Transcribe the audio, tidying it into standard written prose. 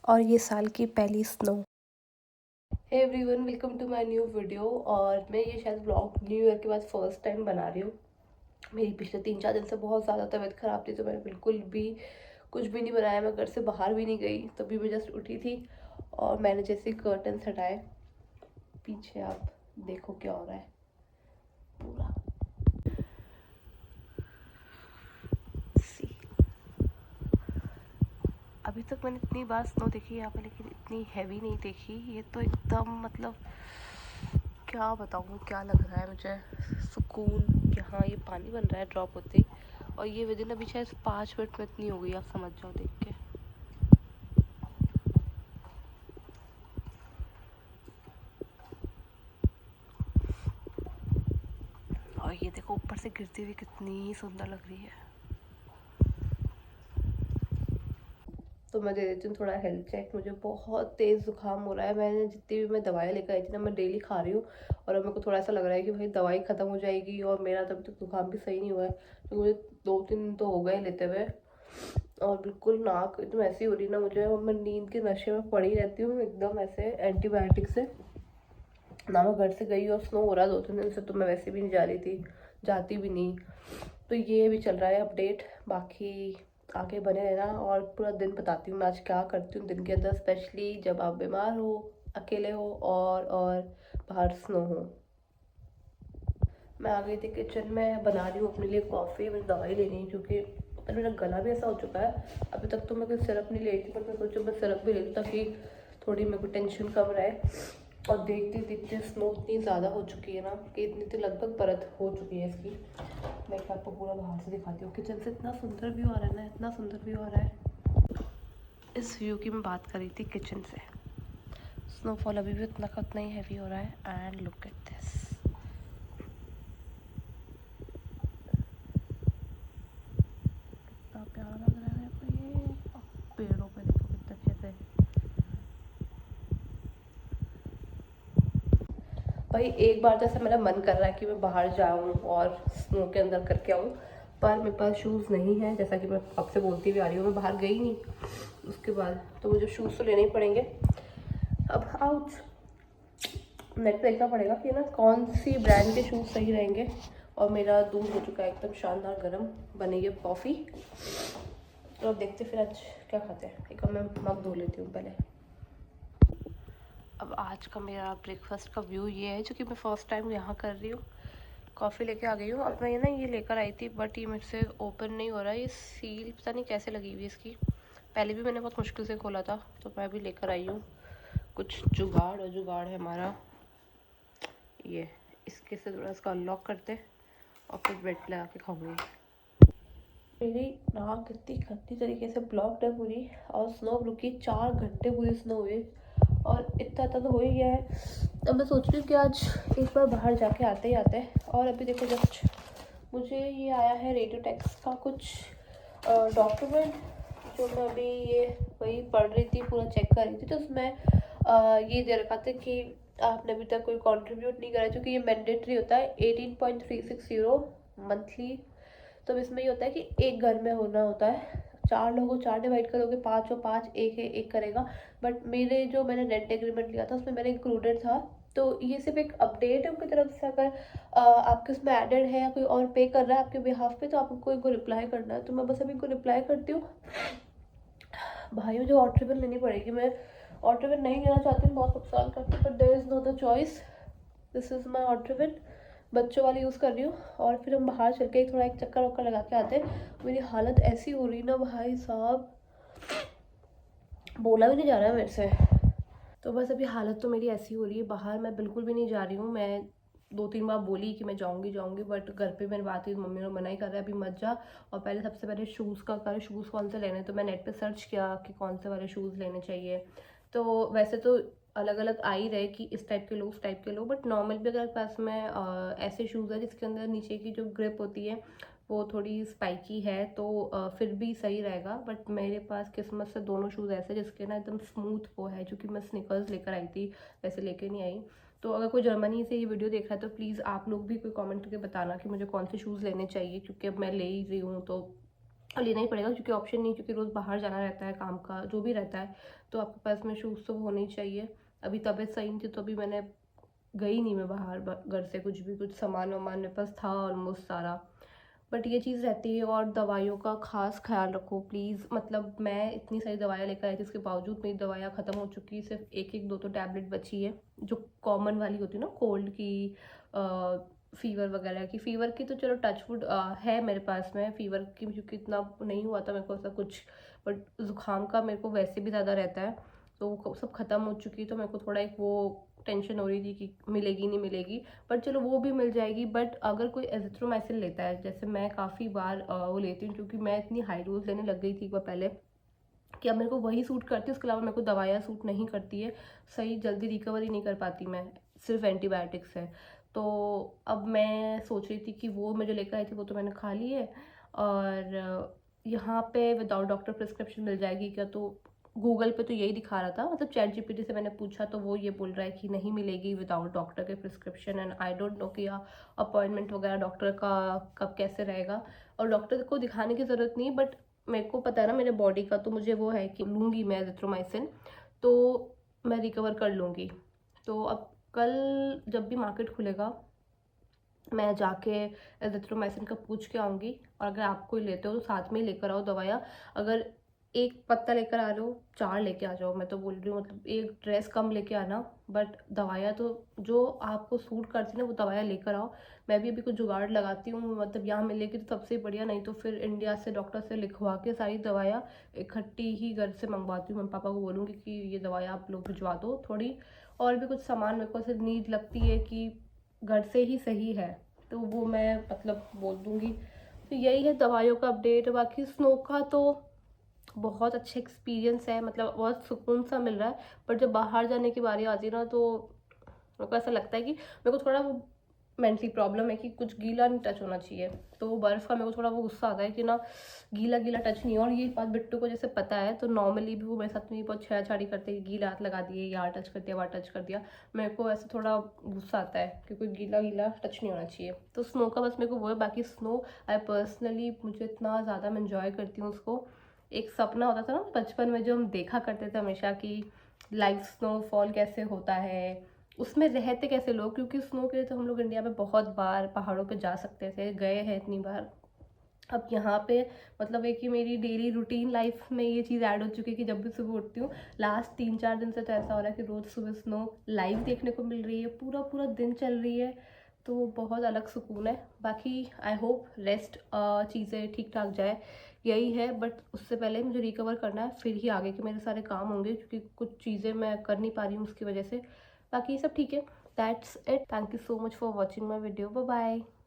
और ये साल की पहली snow. Hey everyone, welcome to my new video. और मैं ये शायद व्लॉग न्यू ईयर के बाद फर्स्ट टाइम बना रही हूँ। मेरी पिछले 3-4 दिन से बहुत ज़्यादा तबीयत ख़राब थी, तो मैंने बिल्कुल भी कुछ भी नहीं बनाया। मैं घर से बाहर भी नहीं गई, तभी मैं जस्ट उठी थी और मैंने जैसे कर्टन्स हटाए, पीछे आप देखो क्या हो रहा है पूरा। सी अभी तक मैंने इतनी बार स्नो देखी है यहाँ पे, लेकिन इतनी हैवी नहीं देखी। ये तो एकदम मतलब क्या बताऊँ, क्या लग रहा है मुझे, सुकून कि हाँ ये पानी बन रहा है ड्रॉप होते ही। और ये विदिन अभी शायद 5 मिनट में इतनी हो गई, आप समझ जाओ देख के। और ये देखो ऊपर से गिरती हुई कितनी सुंदर लग रही है। तो मैं दे देती हूँ थोड़ा हेल्थ चेक। मुझे बहुत तेज़ जुकाम हो रहा है। मैंने जितनी भी मैं दवाई लेकर आई थी ना, मैं डेली खा रही हूँ। और अब मेरे को थोड़ा ऐसा लग रहा है कि भाई दवाई ख़त्म हो जाएगी, और मेरा तब तक जुकाम भी सही नहीं हुआ है। तो मुझे 2-3 दिन तो हो गए लेते हुए, और बिल्कुल नाक एकदम ऐसी हो रही ना मुझे, और मैं नींद के नशे में पड़ी रहती हूँ एकदम ऐसे एंटीबायोटिक से। ना मैं घर से गई और स्नो हो रहा 2-3 दिन से, तो मैं वैसे भी नहीं जा रही थी, जाती भी नहीं। तो ये भी चल रहा है अपडेट। बाकी आगे बने रहना, और पूरा दिन बताती हूँ मैं आज क्या करती हूँ दिन के अंदर, स्पेशली जब आप बीमार हो, अकेले हो, और बाहर स्नो हो। मैं आ गई थी किचन में, बना रही हूँ अपने लिए कॉफ़ी। मुझे दवाई लेनी है क्योंकि पता नहीं, मेरा गला भी ऐसा हो चुका है। अभी तक तो मैं कोई सिरप नहीं ले रही थी, पर मैं सोचूँ मैं सिरप भी ले लूँ ताकि थोड़ी मेरे को टेंशन कम रहे। और देखते देखते स्नो इतनी ज़्यादा हो चुकी है ना कि इतनी तो लगभग परत हो चुकी है इसकी। मैं आपको पूरा बाहर से दिखाती हूँ। किचन से इतना सुंदर व्यू आ रहा है ना, इतना सुंदर व्यू आ रहा है। इस व्यू की मैं बात कर रही थी किचन से। स्नोफॉल अभी भी उतना का उतना ही हैवी हो रहा है, एंड लुक एट दिस। कितना प्यारा लग रहा है मेरे को ये। और पेड़ों पे देखो कितने अच्छे से। भाई एक बार जैसे मेरा मन कर रहा है कि मैं बाहर जाऊं और स्नो के अंदर करके आऊं, पर मेरे पास शूज़ नहीं है। जैसा कि मैं आपसे बोलती हुई आ रही हूँ, मैं बाहर गई नहीं उसके बाद, तो मुझे शूज़ तो लेने ही पड़ेंगे। अब आउट नेट पे देखना पड़ेगा कि ना कौन सी ब्रांड के शूज़ सही रहेंगे। और मेरा दूध हो चुका है एकदम शानदार गर्म, बनेगी अब कॉफ़ी। तो अब देखते फिर आज क्या खाते हैं। एक मैं मग धो लेती हूँ पहले। अब आज का मेरा ब्रेकफास्ट का व्यू ये है, जो कि मैं फ़र्स्ट टाइम यहाँ कर रही हूँ। कॉफ़ी लेके आ गई हूँ। अब मैं ये लेकर आई थी, बट ये मेरे से ओपन नहीं हो रहा है। ये सील पता नहीं कैसे लगी हुई है इसकी। पहले भी मैंने बहुत मुश्किल से खोला था, तो मैं अभी लेकर आई हूँ कुछ जुगाड़। और जुगाड़ है हमारा ये, इसके से थोड़ा इसका अनलॉक करते और फिर ब्रेड लगा के खाऊंगी। मेरी नाक इतनी खत्ती तरीके से ब्लॉक्ड है पूरी, और स्नो रुकी 4 घंटे पूरी स्नो हुई, और इतना तो हो ही गया है। अब मैं सोच रही हूँ कि आज एक बार बाहर जाके आते ही आते हैं। और अभी देखो जस्ट मुझे ये आया है रेडियोटेक्स का कुछ डॉक्यूमेंट, जो मैं अभी ये वही पढ़ रही थी, पूरा चेक कर रही थी। तो उसमें ये दे रखा था कि आपने अभी तक कोई कंट्रीब्यूट नहीं करा, क्योंकि ये मैंडेटरी होता है 18.36 यूरो मंथली। तो इसमें ये होता है कि एक घर में होना होता है, 4 लोगों को 4 डिवाइड करोगे, 5 और 5 एक है, एक करेगा। बट मेरे जो मैंने रेंट एग्रीमेंट लिया था उसमें मैंने इंक्लूडेड था। तो ये सिर्फ एक अपडेट है उनकी तरफ से। अगर आपके उसमें एडेड है या कोई और पे कर रहा है आपके बिहाफ पे, तो आपको इनको रिप्लाई करना है। तो मैं बस अभी इनको रिप्लाई करती हूँ। भाई मुझे ऑटोरिबन लेनी पड़ेगी। मैं ऑटोरिबन नहीं लेना चाहती हूँ, बहुत नुकसान करती हूँ, but there is no other choice. This is my auto ribbon, बच्चों वाली यूज़ कर रही हूँ। और फिर हम बाहर चल के थोड़ा एक चक्कर वक्कर लगा के आते हैं। मेरी हालत ऐसी हो रही ना भाई साहब, बोला भी नहीं जा रहा है मेरे से। तो बस अभी हालत तो मेरी ऐसी हो रही है, बाहर मैं बिल्कुल भी नहीं जा रही हूँ। मैं 2-3 बार बोली कि मैं जाऊँगी जाऊँगी, बट घर पे मैंने बात की, मम्मी ने मना ही कर रहा है अभी मत जा। और पहले सबसे पहले शूज़ का कर, शूज़ कौन से लेने। तो मैं नेट पे सर्च किया कि कौन से वाले शूज़ लेने चाहिए। तो वैसे तो अलग अलग आ ही रहे कि इस टाइप के लो, उस टाइप के लो, बट नॉर्मल भी अगर पास में ऐसे शूज़ है जिसके अंदर नीचे की जो ग्रिप होती है वो थोड़ी स्पाइकी है, तो फिर भी सही रहेगा। बट मेरे पास किस्मत से दोनों शूज़ ऐसे जिसके ना एकदम स्मूथ वो है, जो कि मैं स्निकर्स लेकर आई थी, वैसे लेके नहीं आई। तो अगर कोई जर्मनी से ये वीडियो देख रहा है तो प्लीज़ आप लोग भी कोई कमेंट करके बताना कि मुझे कौन से शूज़ लेने चाहिए, क्योंकि अब मैं ले ही रही हूँ तो और लेना ही पड़ेगा क्योंकि ऑप्शन नहीं, क्योंकि रोज़ बाहर जाना रहता है, काम का जो भी रहता है, तो आपके पास में शूज़ तो होने ही चाहिए। अभी तबीयत सही नहीं थी तो अभी मैंने गई नहीं मैं बाहर घर से, कुछ भी कुछ सामान वामान मेरे पास था ऑलमोस्ट सारा। बट ये चीज़ रहती है। और दवाइयों का ख़ास ख़्याल रखो प्लीज़। मतलब मैं इतनी सारी दवाइयाँ लेकर आई थी, उसके बावजूद मेरी दवाइयाँ ख़त्म हो चुकी है, सिर्फ एक एक दो तो टैबलेट बची है जो कॉमन वाली होती है ना, कोल्ड की, फ़ीवर वगैरह की। फ़ीवर की तो चलो टचवुड है मेरे पास में, फ़ीवर की क्योंकि इतना नहीं हुआ था मेरे को ऐसा कुछ, बट ज़ुकाम का मेरे को वैसे भी ज़्यादा रहता है, तो वो सब ख़त्म हो चुकी है। तो मेरे को थोड़ा एक वो टेंशन हो रही थी कि मिलेगी नहीं मिलेगी, पर चलो वो भी मिल जाएगी। बट अगर कोई एजिथ्रोमाइसिन लेता है, जैसे मैं काफ़ी बार वो लेती हूँ, क्योंकि मैं इतनी हाई डोज लेने लग गई थी एक बार पहले कि अब मेरे को वही सूट करती है, उसके अलावा मेरे को दवाइयाँ सूट नहीं करती है, सही जल्दी रिकवरी नहीं कर पाती मैं सिर्फ एंटीबायोटिक से। तो अब मैं सोच रही थी कि वो मैं जो लेकर आई थी वो तो मैंने खा ली है, और यहाँ पे विदाउट डॉक्टर प्रिस्क्रिप्शन मिल जाएगी क्या, तो गूगल पे तो यही दिखा रहा था, मतलब चैट जीपीटी से मैंने पूछा तो वो ये बोल रहा है कि नहीं मिलेगी विदाउट डॉक्टर के prescription. And I don't know कि अपॉइंटमेंट वगैरह डॉक्टर का कब कैसे रहेगा, और डॉक्टर को दिखाने की ज़रूरत नहीं, बट मेरे को पता है ना मेरे बॉडी का, तो मुझे वो है कि लूँगी मैं एजिथ्रोमाइसिन तो मैं रिकवर कर लूँगी। तो अब कल जब भी मार्केट खुलेगा मैं जाके एजिथ्रोमाइसिन का पूछ के आऊँगी, और अगर आप कोई लेते हो तो साथ में ही लेकर आओ दवाइयाँ। अगर एक पत्ता लेकर आ रहे हो, 4 लेके आ जाओ, मैं तो बोल रही हूँ, मतलब एक ड्रेस कम लेके आना, बट दवाइयाँ तो जो आपको सूट करती है ना वो दवाइयाँ लेकर आओ। मैं भी अभी कुछ जुगाड़ लगाती हूँ, मतलब यहाँ मिलेगी तो सबसे बढ़िया, नहीं तो फिर इंडिया से डॉक्टर से लिखवा के सारी दवाइयाँ इकट्ठी ही घर से मंगवाती हूँ। मैं पापा को बोलूँगी कि ये दवाइयाँ आप लोग भिजवा दो थोड़ी, और भी कुछ सामान मेरे को ऐसे नीड लगती है कि घर से ही सही है, तो वो मैं मतलब बोल दूँगी। तो यही है दवाइयों का अपडेट। बाकी स्नो का तो बहुत अच्छा एक्सपीरियंस है, मतलब बहुत सुकून सा मिल रहा है, बट जब बाहर जाने की बारी आती है ना तो मेरे को ऐसा लगता है कि मेरे को थोड़ा वो मेंटली प्रॉब्लम है कि कुछ गीला नहीं टच होना चाहिए, तो वो बर्फ़ का मेरे को थोड़ा वो गुस्सा आता है कि ना गीला गीला टच नहीं हो। और ये बात बिट्टू को जैसे पता है, तो नॉर्मली भी वो मेरे साथ में बहुत छेड़छाड़ी करते हैं कि गीला हाथ लगा दिए, यहाँ टच कर दिया, वहाँ टच कर दिया। मेरे को ऐसे थोड़ा गुस्सा आता है कि कोई गीला गीला टच नहीं होना चाहिए। तो स्नो का बस मेरे को वो है। बाकी स्नो आई पर्सनली मुझे इतना ज़्यादा मैं इन्जॉय करती हूँ उसको। एक सपना होता था ना बचपन में जो हम देखा करते थे हमेशा कि लाइव स्नोफॉल कैसे होता है, उसमें रहते कैसे लोग, क्योंकि स्नो के लिए तो हम लोग इंडिया में बहुत बार पहाड़ों पे जा सकते थे, गए हैं इतनी बार। अब यहाँ पे मतलब है कि मेरी डेली रूटीन लाइफ में ये चीज़ ऐड हो चुकी है कि जब भी सुबह उठती हूँ, लास्ट 3-4 दिन से तो ऐसा हो रहा है कि रोज़ सुबह स्नो लाइव देखने को मिल रही है, पूरा पूरा दिन चल रही है, तो बहुत अलग सुकून है। बाकी आई होप रेस्ट चीज़ें ठीक ठाक जाए, यही है। बट उससे पहले मुझे रिकवर करना है, फिर ही आगे के मेरे सारे काम होंगे, क्योंकि कुछ चीज़ें मैं कर नहीं पा रही हूँ उसकी वजह से। बाकी सब ठीक है। That's it. Thank you so much for watching my video. Bye bye.